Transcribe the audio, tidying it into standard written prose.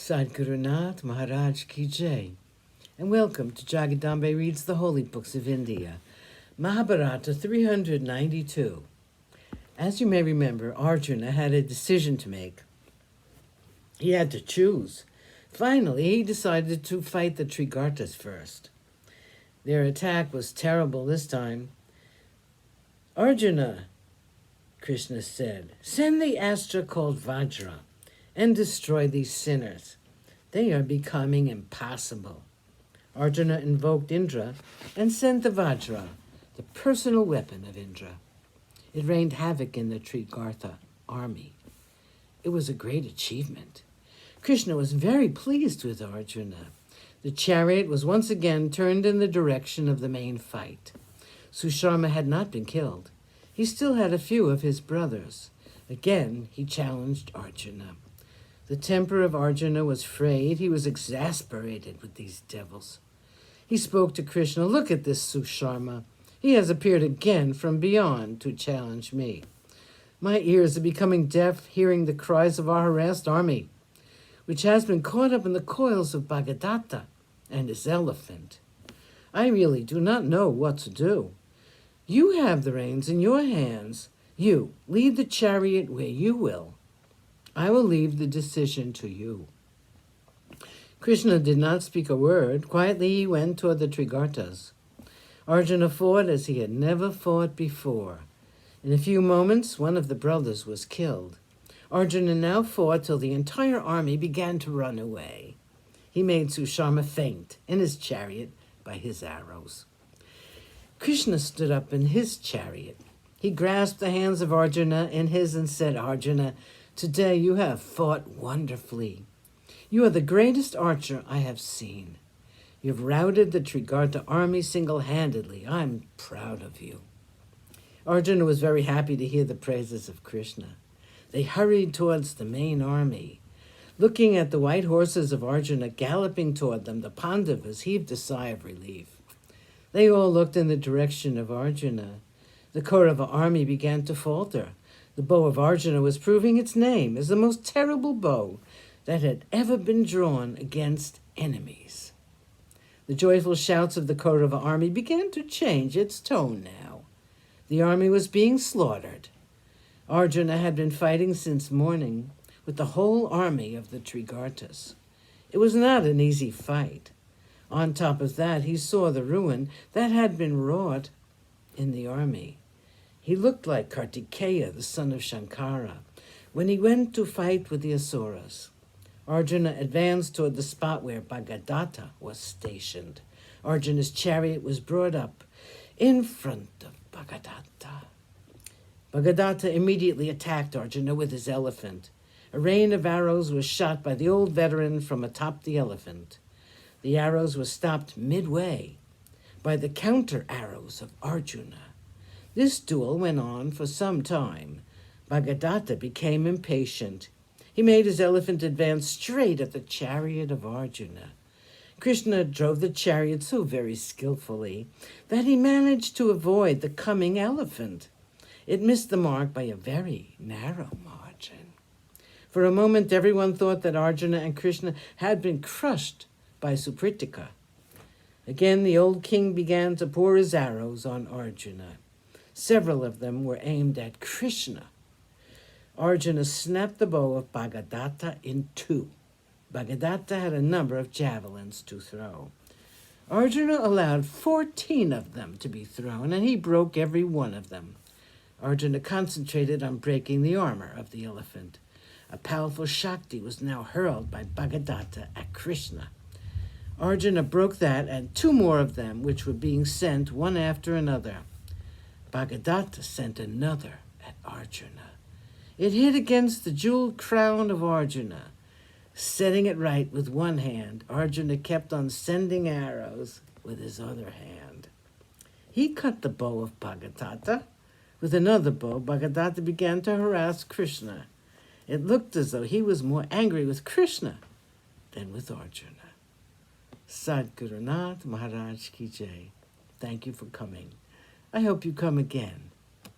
Sadhguru Nath Maharaj Ki Jai, and welcome to Jagadambe Reads the Holy Books of India, Mahabharata 392. As you may remember, Arjuna had a decision to make. He had to choose. Finally, he decided to fight the Trigartas first. Their attack was terrible this time. Arjuna, Krishna said, send the astra called Vajra and destroy these sinners. They are becoming impossible. Arjuna invoked Indra and sent the Vajra, the personal weapon of Indra. It rained havoc in the Trigartha army. It was a great achievement. Krishna was very pleased with Arjuna. The chariot was once again turned in the direction of the main fight. Susharma had not been killed. He still had a few of his brothers. Again, he challenged Arjuna. The temper of Arjuna was frayed. He was exasperated with these devils. He spoke to Krishna, look at this Susharma. He has appeared again from beyond to challenge me. My ears are becoming deaf hearing the cries of our harassed army, which has been caught up in the coils of Bhagadatta and his elephant. I really do not know what to do. You have the reins in your hands. You lead the chariot where you will. I will leave the decision to you. Krishna did not speak a word. Quietly he went toward the Trigartas. Arjuna fought as he had never fought before. In a few moments, one of the brothers was killed. Arjuna now fought till the entire army began to run away. He made Susharma faint in his chariot by his arrows. Krishna stood up in his chariot. He grasped the hands of Arjuna in his and said, Arjuna, today you have fought wonderfully. You are the greatest archer I have seen. You have routed the Trigarta army single-handedly. I'm proud of you. Arjuna was very happy to hear the praises of Krishna. They hurried towards the main army. Looking at the white horses of Arjuna galloping toward them, the Pandavas heaved a sigh of relief. They all looked in the direction of Arjuna. The Kaurava army began to falter. The bow of Arjuna was proving its name as the most terrible bow that had ever been drawn against enemies. The joyful shouts of the Kaurava army began to change its tone now. The army was being slaughtered. Arjuna had been fighting since morning with the whole army of the Trigartas. It was not an easy fight. On top of that, he saw the ruin that had been wrought in the army. He looked like Kartikeya, the son of Shankara, when he went to fight with the Asuras. Arjuna advanced toward the spot where Bhagadatta was stationed. Arjuna's chariot was brought up in front of Bhagadatta. Bhagadatta immediately attacked Arjuna with his elephant. A rain of arrows was shot by the old veteran from atop the elephant. The arrows were stopped midway by the counter-arrows of Arjuna. This duel went on for some time. Bhagadatta became impatient. He made his elephant advance straight at the chariot of Arjuna. Krishna drove the chariot so very skillfully that he managed to avoid the coming elephant. It missed the mark by a very narrow margin. For a moment, everyone thought that Arjuna and Krishna had been crushed by Supritika. Again, the old king began to pour his arrows on Arjuna. Several of them were aimed at Krishna. Arjuna snapped the bow of Bhagadatta in two. Bhagadatta had a number of javelins to throw. Arjuna allowed 14 of them to be thrown, and he broke every one of them. Arjuna concentrated on breaking the armor of the elephant. A powerful Shakti was now hurled by Bhagadatta at Krishna. Arjuna broke that and 2 more of them, which were being sent one after another. Bhagadatta sent another at Arjuna. It hit against the jeweled crown of Arjuna. Setting it right with one hand, Arjuna kept on sending arrows with his other hand. He cut the bow of Bhagadatta. With another bow, Bhagadatta began to harass Krishna. It looked as though he was more angry with Krishna than with Arjuna. Sadhguru Nath Maharaj Ki Jai. Thank you for coming. I hope you come again.